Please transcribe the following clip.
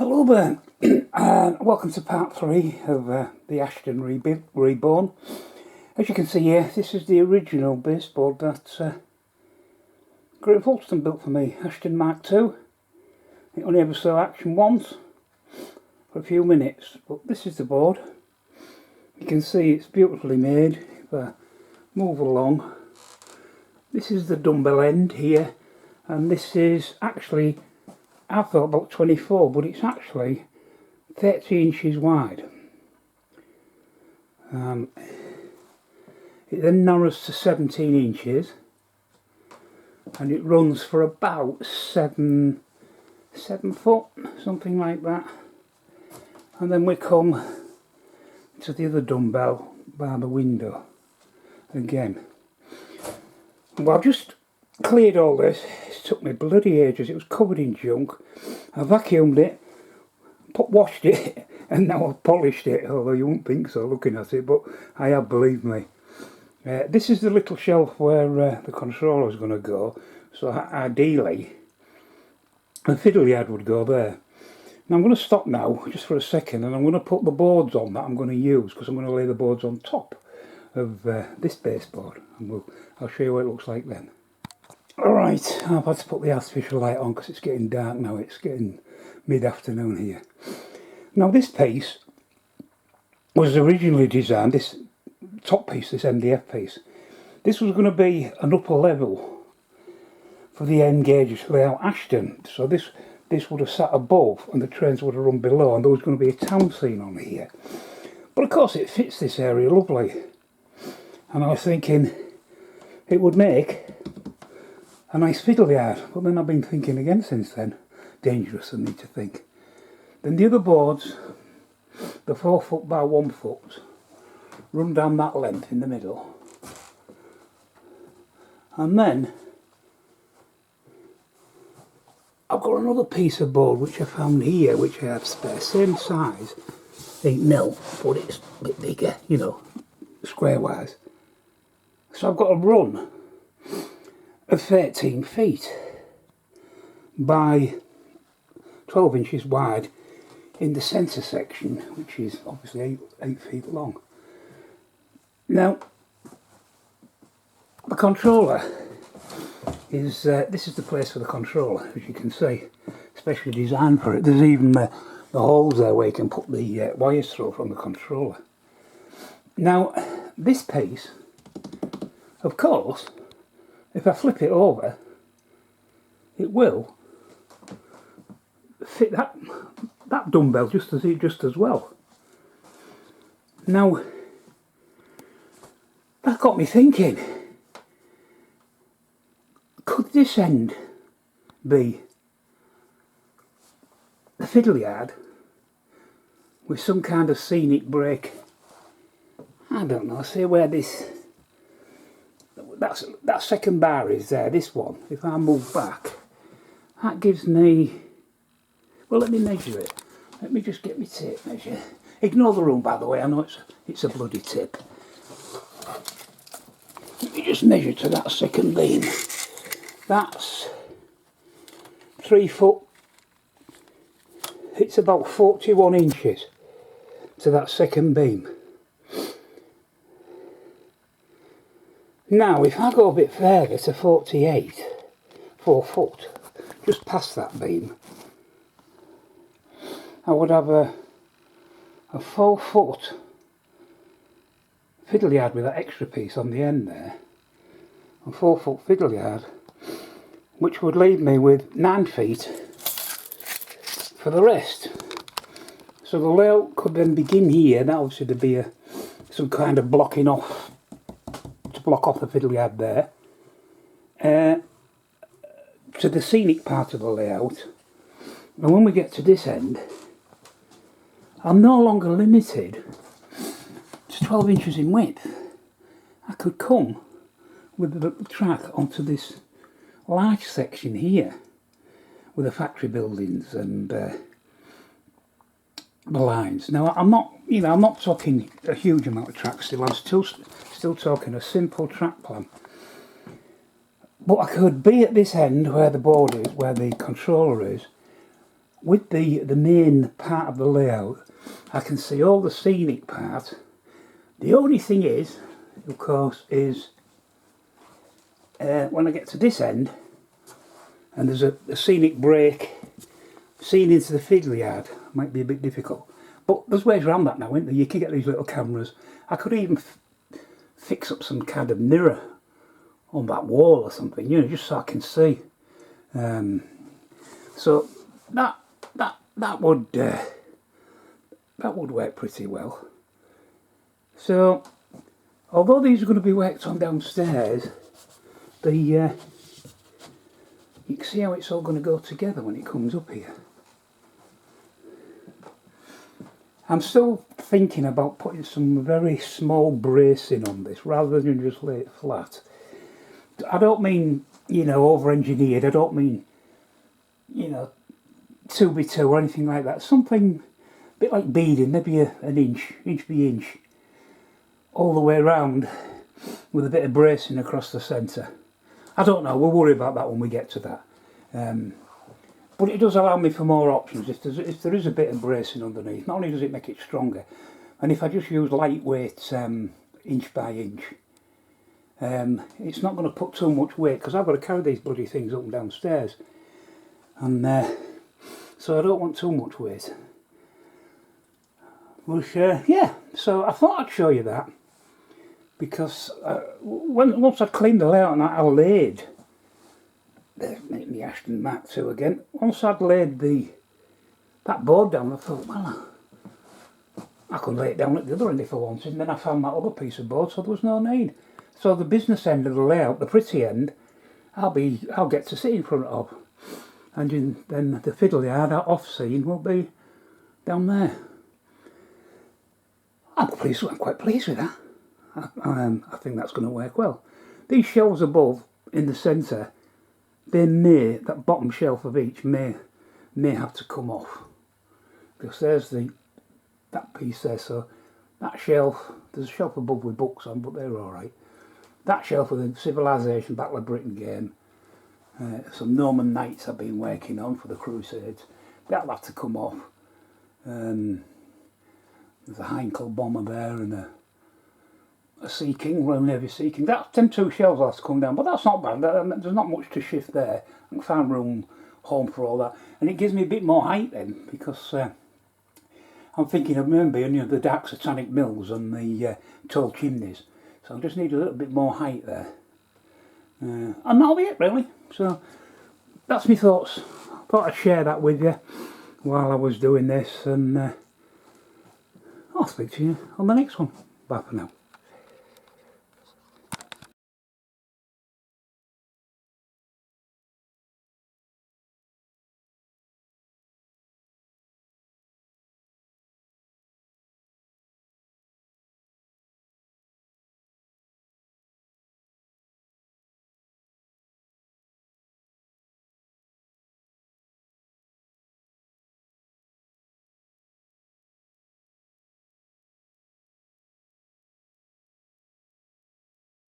Hello there, and welcome to part 3 of the Ashdon Reborn. As you can see here, this is the original baseboard that Great Fulton built for me, Ashdon Mark II. It only ever saw action once, for a few minutes, but this is the board. You can see it's beautifully made. If I move along, this is the dumbbell end here, and this is actually, I thought about 24, but it's actually 30 inches wide. It then narrows to 17 inches, and it runs for about 7 foot, something like that. And then we come to the other dumbbell by the window again. Well, I've just cleared all this. It took me bloody ages. It was covered in junk. I vacuumed it, washed it, and now I've polished it, although you wouldn't think so looking at it, but I have, believe me. This is the little shelf where the controller is going to go, so ideally the fiddle yard would go there. Now I'm going to stop now just for a second, and I'm going to put the boards on that I'm going to use, because I'm going to lay the boards on top of this baseboard, and I'll show you what it looks like then. Alright, I've had to put the artificial light on because it's getting dark now. It's getting mid-afternoon here. Now this piece was originally designed, this top piece, this MDF piece, this was going to be an upper level for the end gauge layout Ashdon. So this would have sat above and the trains would have run below, and there was going to be a town scene on here. But of course it fits this area lovely. And I was thinking it would make a nice fiddle yard, but then I've been thinking again since then. Dangerous of me to think. Then the other boards, the 4 foot by 1 foot, run down that length in the middle. And then I've got another piece of board which I found here, which I have spare, same size, 8mm, but it's a bit bigger, you know, square wise. So I've got a run of 13 feet by 12 inches wide in the centre section, which is obviously 8 feet long. Now the controller is, this is the place for the controller, as you can see, specially designed for it. There's even the holes there where you can put the wires through from the controller. Now this piece, of course, if I flip it over, it will fit that dumbbell just as well. Now that got me thinking, could this end be the fiddle yard with some kind of scenic break? I don't know, see where this, that second bar is there, this one. If I move back, that gives me, well, let me measure it. Let me just get my tape measure. Ignore the room, by the way, I know it's a bloody tip. Let me just measure to that second beam. That's 3 foot, it's about 41 inches to that second beam. Now if I go a bit further to 48, 4 foot, just past that beam, I would have a 4 foot fiddle yard with that extra piece on the end there, a 4 foot fiddle yard, which would leave me with 9 feet for the rest. So the layout could then begin here. That obviously there'd be some kind of blocking off to block off the fiddle yard there, to the scenic part of the layout. And when we get to this end, I'm no longer limited to 12 inches in width. I could come with the track onto this large section here with the factory buildings and the lines. Now I'm not talking a huge amount of track still. I'm still talking a simple track plan. But I could be at this end where the board is, where the controller is, with the main part of the layout, I can see all the scenic part. The only thing is, of course, is when I get to this end, and there's a scenic break, seeing into the fiddle yard might be a bit difficult. But there's ways around that now, isn't there? You can get these little cameras. I could even fix up some kind of mirror on that wall or something, you know, just so I can see. So that would work pretty well. So although these are going to be worked on downstairs, you can see how it's all going to go together when it comes up here. I'm still thinking about putting some very small bracing on this rather than just lay it flat. I don't mean, you know, over-engineered. I don't mean, you know, 2x2 or anything like that. Something a bit like beading, maybe an inch by inch, all the way around with a bit of bracing across the centre. I don't know, we'll worry about that when we get to that. But it does allow me for more options if there is a bit of bracing underneath. Not only does it make it stronger, and if I just use lightweight inch by inch, it's not going to put too much weight, because I've got to carry these bloody things up and downstairs, and so I don't want too much weight. Which, yeah, so I thought I'd show you that, because once I'd cleaned the layout and I laid, make me Ashdon Mark II again, once I'd laid that board down, I thought, well, I could lay it down at the other end if I wanted, and then I found that other piece of board, so there was no need. So the business end of the layout, the pretty end, I'll get to sit in front of, and then the fiddle yard, our off scene, will be down there. I'm quite pleased with that. I think that's going to work well. These shelves above in the centre, that bottom shelf of each may have to come off, because there's that piece there. So that shelf, there's a shelf above with books on, but they're all right. That shelf with the Civilization Battle of Britain game, some Norman Knights I've been working on for the Crusades, that'll have to come off. There's a Heinkel bomber there and a Sea King, Royal Navy Sea King. Them two shelves will have to come down, but that's not bad. There's not much to shift there. I can find room home for all that, and it gives me a bit more height then, because I'm thinking of maybe the dark satanic mills and the tall chimneys. So I just need a little bit more height there, and that'll be it really. So that's my thoughts. I thought I'd share that with you while I was doing this, and I'll speak to you on the next one. Bye for now.